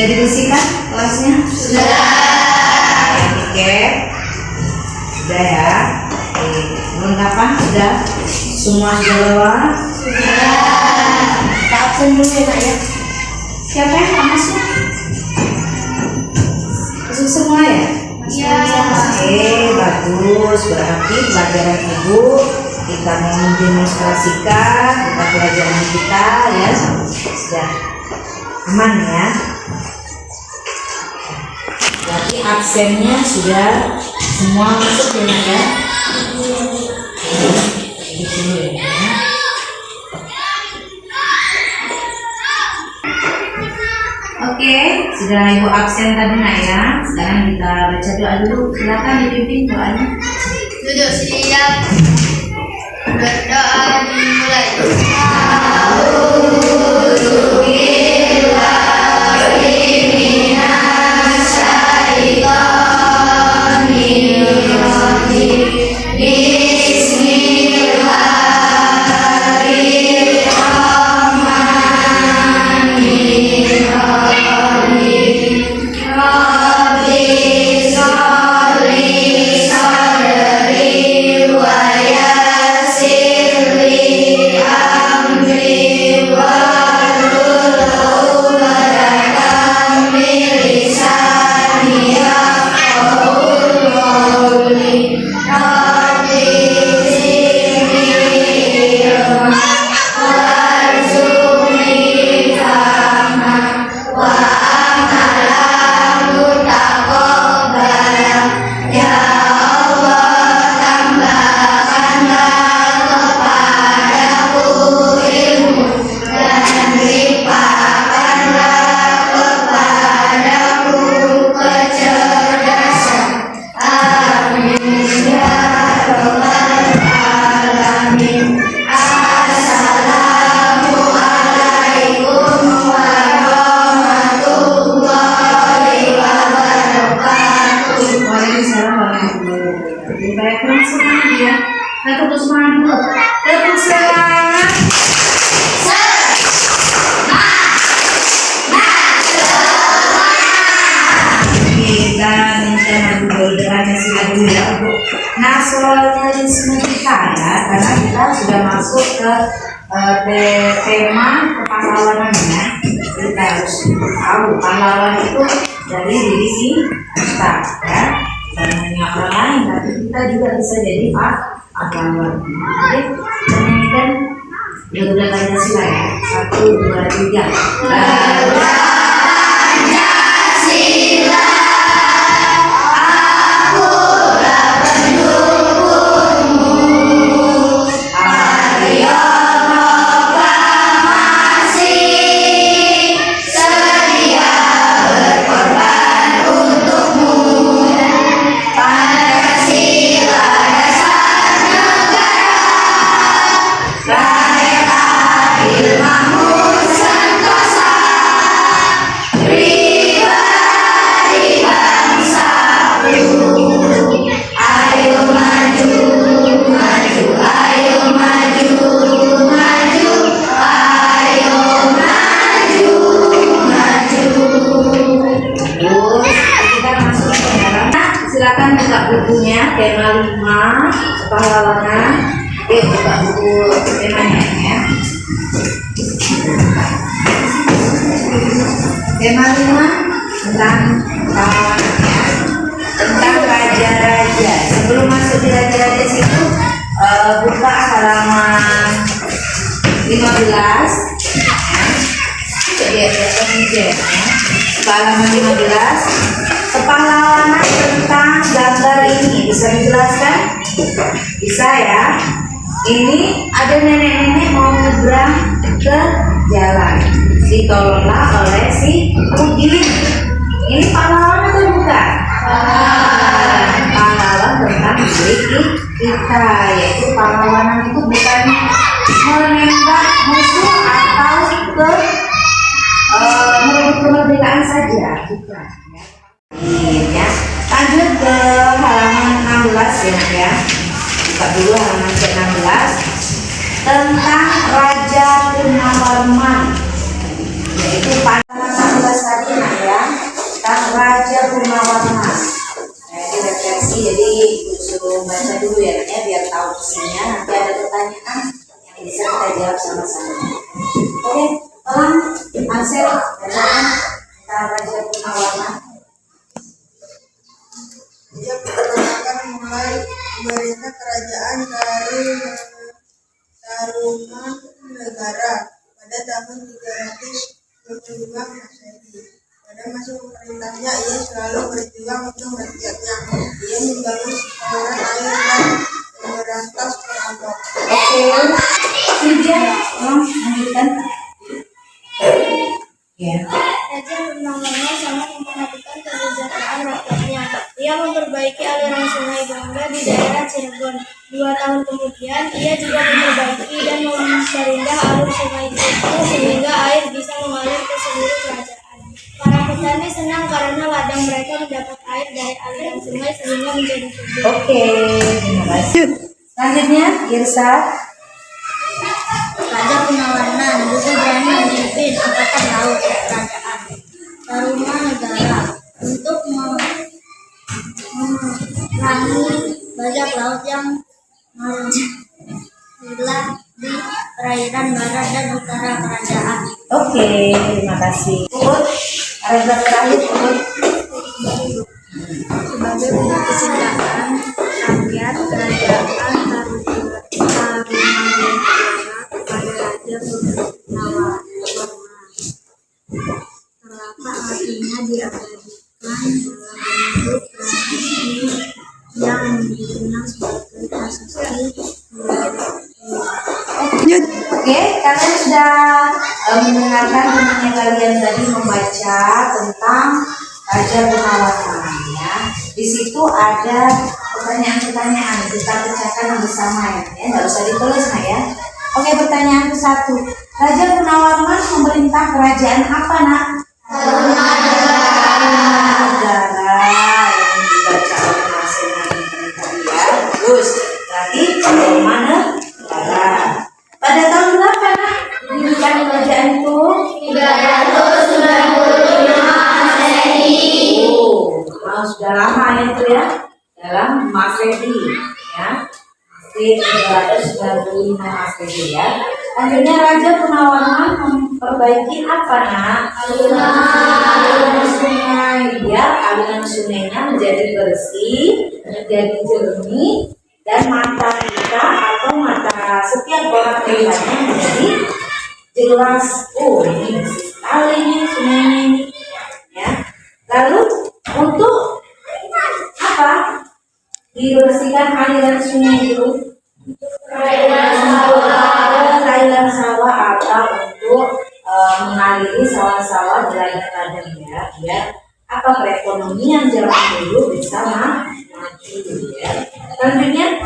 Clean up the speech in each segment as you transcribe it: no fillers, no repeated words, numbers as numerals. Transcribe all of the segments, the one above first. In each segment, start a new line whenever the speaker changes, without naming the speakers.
Sudah dibersihkan kelasnya? Sudah. Oke. Sudah ya. Oke. Perlengkapan sudah? Semua sudah lewat? Sudah. Kita absen dulu ya Nak ya. Siapa yang nggak masuk? Masuk semua ya? Iya. Oke, bagus. Berarti pelajaran Ibu kita mau mendemonstrasikan tentang pelajaran kita ya. Sudah aman ya. Berarti absennya sudah semua masuk ya Nak ya. Dulu ya. Oke, sudah Ibu absen tadi Nak ya. Sekarang kita baca doa dulu. Silakan dipimpin doanya.
Duduk siap. Berdoa dimulai.
Nah, soalnya kita ya, karena kita sudah masuk ke tema kepahlawanannya, kita harus tahu pahlawan itu dari diri kita ya, bukan hanya orang lain, tapi kita juga bisa jadi pahlawan. Oke, menyanyikan lagu Pancasila ya, 1, 2, 3. Silakan buka bukunya, tema 5 kepahlawanan. Buka buku temanya ya. Tema 5 tentang kepahlawanan ya, tentang raja-raja. Sebelum masuk di raja-raja situ, buka halaman 15 ya. Halaman 15. Kepahlawanan tentang gambar ini bisa dijelaskan? Bisa ya. Ini ada nenek-nenek mau nyebrang ke jalan, ditolonglah oleh si Udin. Ini pahlawan atau bukan? Pahlawan tentang diri kita, yaitu pahlawanan itu bukan menembak musuh atau merebut kemerdekaan saja, bukan. Ya, lanjut ke halaman 16 ya. Buka dulu halaman ke-16 tentang Raja Kunawarman, yaitu pada 16 tadi ya. Raja Gunawarman?
Ia diperkenalkan mulai memerintah kerajaan dari Tarumanegara pada tahun 325 Masehi. Pada masa pemerintahnya, ia selalu berjuang untuk rakyatnya. Ia membangun saluran air dan memberantas perampok.
Oke, Lydia, lanjutkan. Ya.
Raja Gunawarman sangat memperhatikan kesejahteraan rakyatnya. Ia memperbaiki aliran sungai Gangga di daerah Cirebon. 2 tahun kemudian, ia juga memperbaiki dan memperindah alur sungai itu sehingga air bisa mengalir ke seluruh kerajaan. Para petani senang karena ladang mereka mendapat air dari aliran sungai sehingga menjadi subur.
Oke, terima kasih. Selanjutnya, Irsa.
Raja Gunawarman juga berani memimpin angkatan laut kerajaan Tarumanegara untuk memerangi bajak laut yang menghilang di perairan barat dan utara kerajaan.
Oke, terima kasih. Put, paragraf terakhir, Put.
Sebagai bentuk kesejahteraan rakyat kerajaan Tarumanegara kepada Raja Gunawarman terletak artinya diabadikan dalam bentuk prasasti yang dikenal sebagai prasasti
Oke, kalian sudah mendengarkan temannya kalian tadi membaca tentang Raja Gunawarman ya. Di situ ada pertanyaan-pertanyaan, kita pecahkan bersama ya. Nggak usah ditulis nah ya. Oke, pertanyaan ke-1. Raja Gunawarman memerintah kerajaan apa, Nak? Tarumanegara yang dibaca oleh masing-masing tadi ya. Bagus. Berarti Tarumanegara. Pada tahun berapa, Nak? Didirikan kerajaan itu?
395 Masehi.
Oh, sudah lama ya itu ya. Dalam Masehi ya. Masih 395 Masehi ya. Akhirnya Raja Gunawarman memperbaiki apa, Nak? Aliran sungai. Ya, aliran sungainya menjadi bersih, menjadi jernih, dan mata kita atau mata setiap orang melihatnya menjadi jelas. Oh, ini bersih sekali nih sungainya ini. Ya. Lalu untuk apa? Dibersihkan aliran sungai itu? Perairan sawah atau untuk mengaliri sawah-sawah di ladang-ladang ya, biar apa perekonomian zaman dulu bisa maju ya. Selanjutnya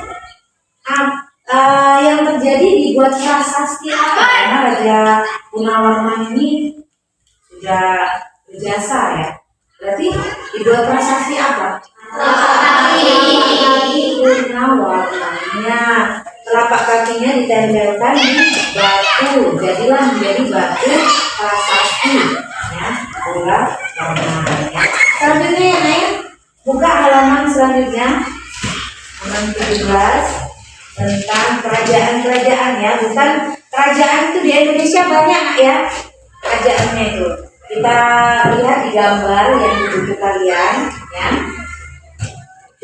yang terjadi dibuat prasasti apa? Karena Raja Gunawarman ini sudah berjasa ya. Berarti dibuat prasasti apa? Gunawarmannya. Telapak kakinya ditempelkan di batu, jadilah menjadi batu prasasti ya, bola warna ya. Selanjutnya ya, Naya, buka halaman selanjutnya, halaman 17 tentang kerajaan-kerajaan ya, bukan kerajaan itu di Indonesia banyak ya kerajaannya itu. Kita lihat di gambar yang ditunjuk kalian ya.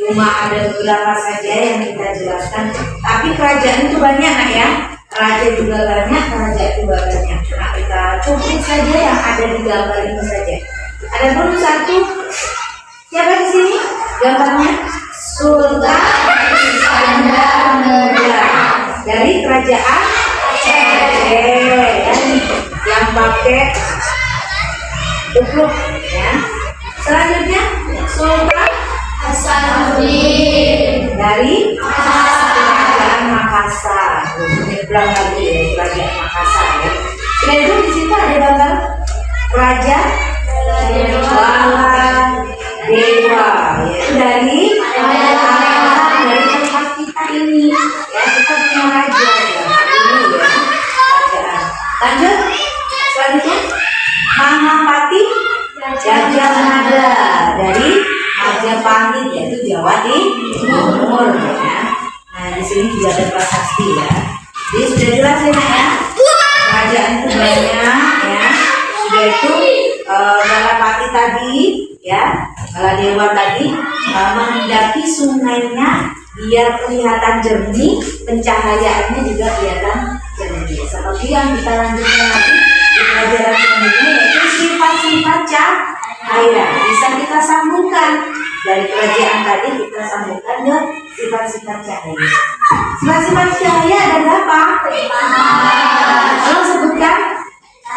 Cuma ada beberapa saja yang kita jelaskan, tapi kerajaan itu banyak nak ya. Raja juga banyak, kerajaan juga banyak. Nah, kita cuplik saja yang ada di gambar ini saja. Ada pun satu, siapa di sini? Gambarnya Sultan Iskandar Muda dari kerajaan Aceh yang pakai upluk ya. Selanjutnya Sultan Hasanuddin dari kerajaan Makassar. Ini bilang lagi ya, kerajaan Makassar ya. Sudah itu di situ ada gambar Raja Dewa yaitu dari tempat kita ini ya, kita punya raja ya. Ini ya kerajaan. Lanjut selanjutnya Mahapati Gajah Mada dari Majapahit yaitu Jawa Timur ya. Nah di sini juga ada prasasti ya. Jadi sudah jelas ya Nak ya. Kerajaan itu banyak ya. Sudah itu Balapati tadi ya, Baladewa tadi mendaki sungainya biar kelihatan jernih, pencahayaannya juga kelihatan jernih. Seperti yang kita lanjutkan lagi di pelajaran selanjutnya, yaitu sifat-sifat cahaya. Bisa kita sambungkan dari kerajaan tadi, kita sambungkan ke sifat-sifat cahaya. Sifat-sifat cahaya ada berapa? Tolong sebutkan.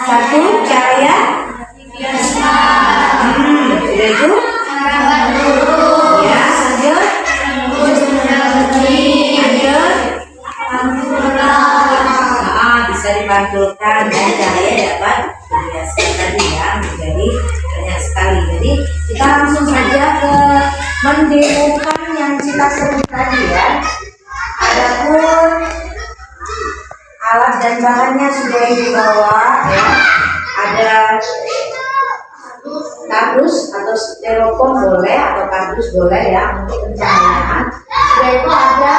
Satu, cahaya. Sudah itu? Ya, lanjut. Bisa dipantulkan dan cahaya dapat dihiaskan tadi ya menjadi banyak sekali. Jadi kita langsung saja ke mendemokan yang kita sebut tadi ya. Adapun alat dan bahannya sudah dibawa ya. Ada kardus atau styrofoam boleh atau kardus boleh ya untuk pencahayaan. Sudah itu ada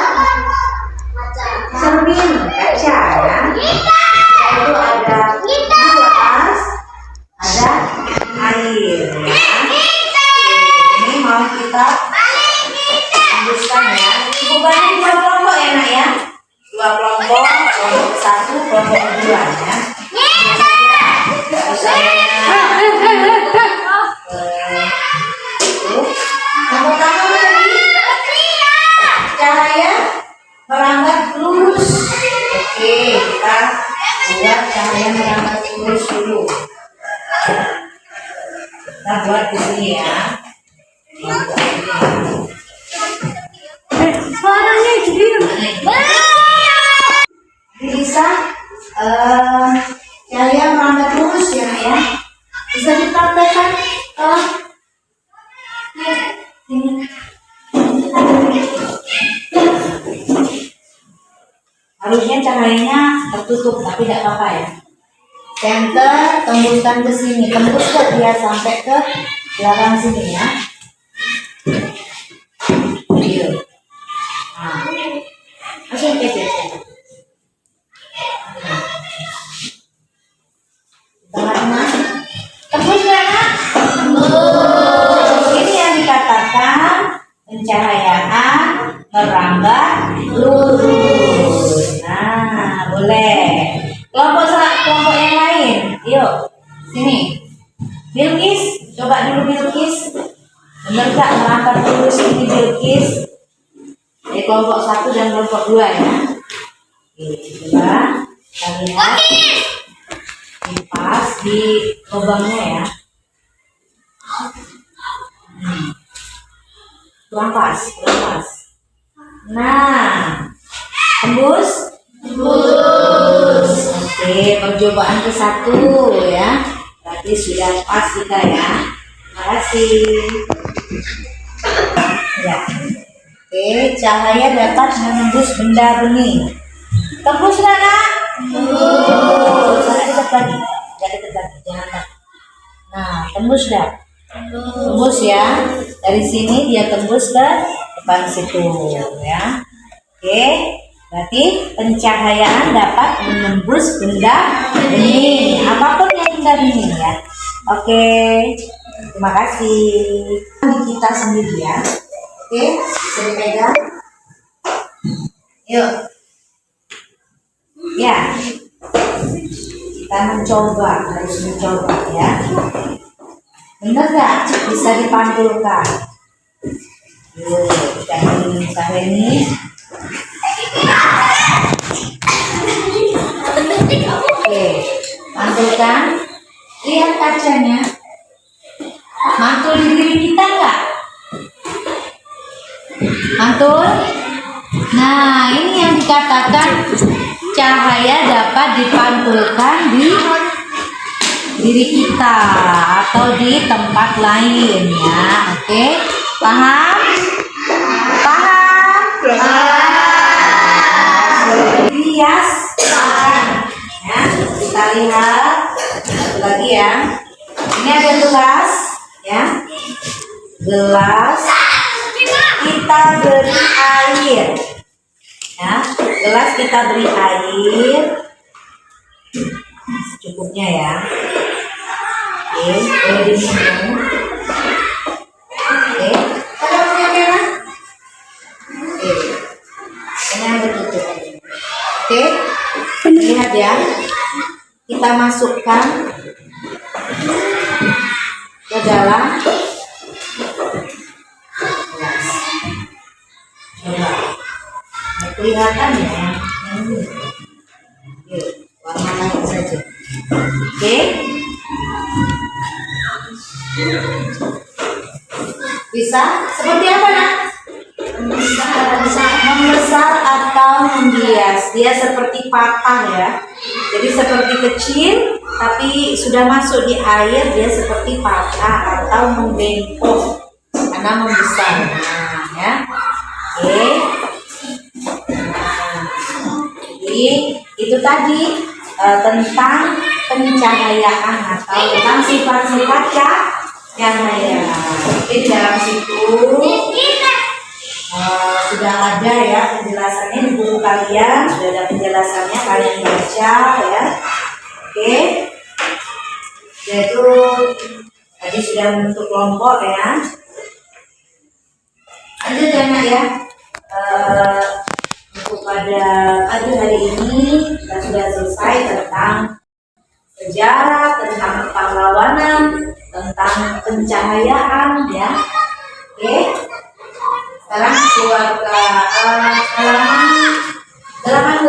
cermin kaca ya. Itu ada gelas, ada air ya. Ini mau kita hembuskan ya. Cukup banyak dua kelompok ya nak ya. Dua kelompok, kelompok satu, kelompok dua ya. Yang pertama tadi cahaya merambat lurus. Oke, kita buat cahaya merambat lurus dulu. Kita buat di sini ya. Bisa cahaya merambat lurus ya, ya. Bisa dipraktekkan ini. Harusnya cahayanya tertutup, tapi tidak apa-apa ya. Center, tembuskan ke sini, tembus ke dia sampai ke belakang sini ya. Gitu. Nah, langsung kecil. Tengah-tengah, tembus mana? Ini yang dikatakan pencahayaan merambat lurus. Nah, boleh. Kelompok yang lain, yuk sini. Bilkis, coba dulu Bilkis. Benar gak merambat lurus ini Bilkis? Jadi kelompok satu dan kelompok dua ya. Oke, coba kita lihat. Pas di lubangnya ya. Kurang pas. Nah, tembus. Oke, percobaan ke satu ya. Berarti sudah pas kita ya. Terima kasih. Ya. Oke, cahaya dapat menembus benda bening. Tembus nggak nak? Tembus. Jangan dekat lagi. Nah, tembus dah. Tembus ya. Dari sini dia tembus ke depan situ ya. Oke. Berarti pencahayaan dapat menembus benda bening, apapun yang benda bening ya. Oke, terima kasih. Di kita sendiri ya. Oke, bisa dipegang. Yuk. Ya. Kita harus mencoba ya. Benar gak? Bisa dipantulkan. Yuk, kita ini. Oke, pantulkan. Lihat kacanya. Mantul di diri kita enggak? Mantul. Nah, ini yang dikatakan cahaya dapat dipantulkan di diri kita atau di tempat lain ya. Oke, paham? Hias ya, kita lihat satu lagi ya. Ini ada gelas ya, gelas kita beri air ya, gelas kita beri air secukupnya ya. Oke, diminum. Oke, ada punya merah? Oke, ini ada tutup aja. Oke, lihat ya. Kita masukkan ke dalam gelas. Coba, kelihatan ya? Yuk, warna lain saja. Oke. Bisa? Seperti apa, Nak? Membesar atau membias. Dia seperti patah ya. Jadi seperti kecil, tapi sudah masuk di air dia seperti patah atau membengkok karena membesar. Nah, ya. Oke. Nah, jadi itu tadi tentang pencahayaan atau tentang sifat-sifat cahaya. Jadi dalam situ sudah ada ya penjelasannya di buku kalian, sudah ada penjelasannya, kalian baca ya. Oke, yaitu tadi sudah membentuk kelompok ya. Lanjut ya Nak ya. Untuk pada pagi hari ini kita sudah selesai tentang sejarah, tentang pahlawanan, tentang pencahayaan ya. Oke. Sekarang keluar ke halaman 18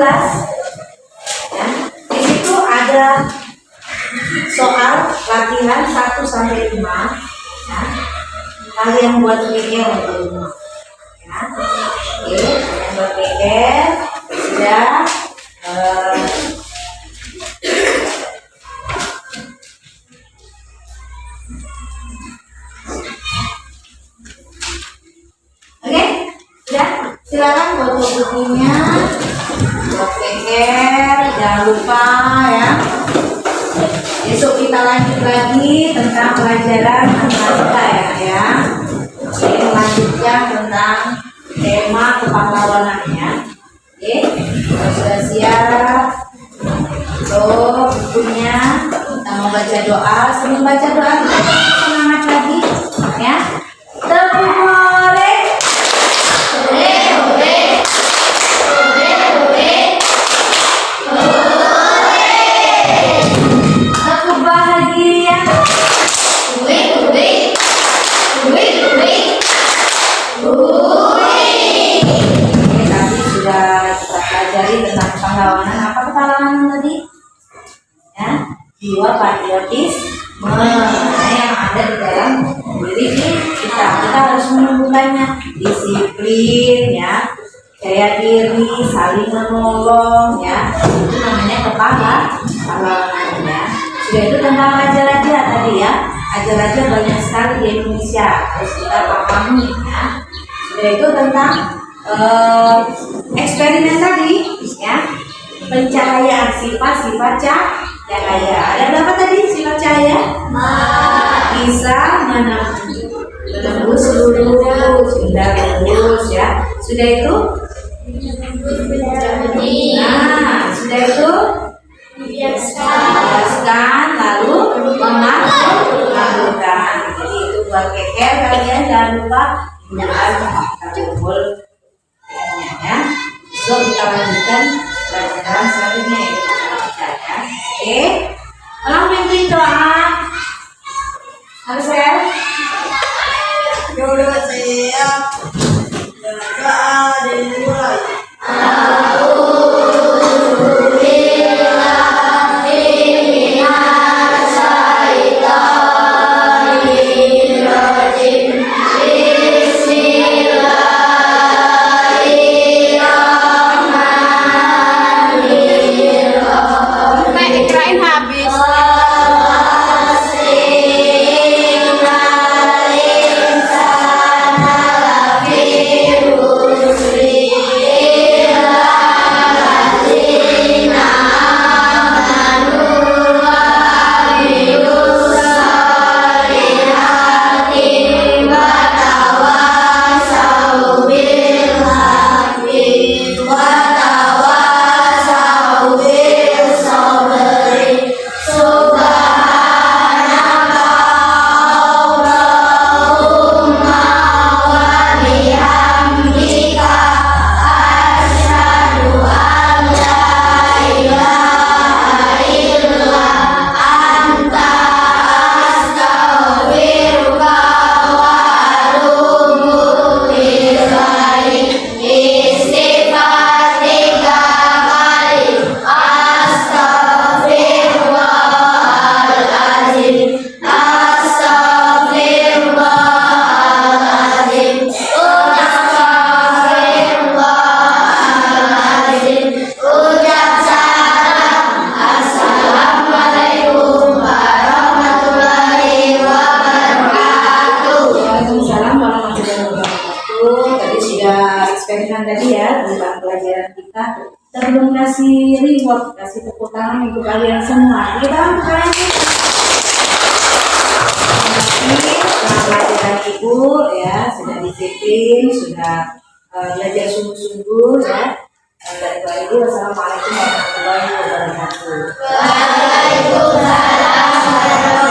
ya. Di situ ada soal latihan 1 sampai 5 ya. Kalian buat pikir untuk rumah ya. Oke, kalian buat pikir sudah silakan buat bukunya, buat pikir, jangan lupa ya. Besok kita lanjut lagi tentang pelajaran matematika ya. Ini melanjutkan tentang tema kepahlawanannya. Oke, sudah siap. Tuh bukunya, kita mau baca doa. Sebelum baca doa kita semangat lagi ya. Tentang pahlawanan, apa pahlawanan tadi? Ya, jiwa patriotisme yang ada di dalam diri kita. Kita harus menumbuhkannya, disiplin ya, percaya diri, saling menolong ya. Itu namanya pahlawanan ya. Sudah itu tentang raja-raja tadi ya. Raja-raja banyak sekali di Indonesia, harus kita pahami ya. Sudah itu tentang eksperimen tadi ya, pencahayaan, sifat-sifat cahaya. Ada berapa tadi sifat cahaya? Bisa menembus lurus, lurus ya. Sudah itu? Nah, sudah itu? Biaskan, lalu mengagumkan. Jadi itu buat keker kalian, jangan lupa kumpul ya. So kita lanjutkan pelajaran selanjutnya yaitu matematika ya. Oke, tolong pimpin doa. Harus ya.
Yaudah siap. Doa dimulai.
eksperimen tadi ya tentang pelajaran kita. Kita belum kasih reward, kasih tepuk tangan untuk kalian semua. Kita kalian pelajaran ibu ya sudah disiplin, sudah belajar sungguh-sungguh ya. Dari Ibu, wassalamualaikum warahmatullahi wabarakatuh.
Waalaikumsalam warahmatullahi wabarakatuh.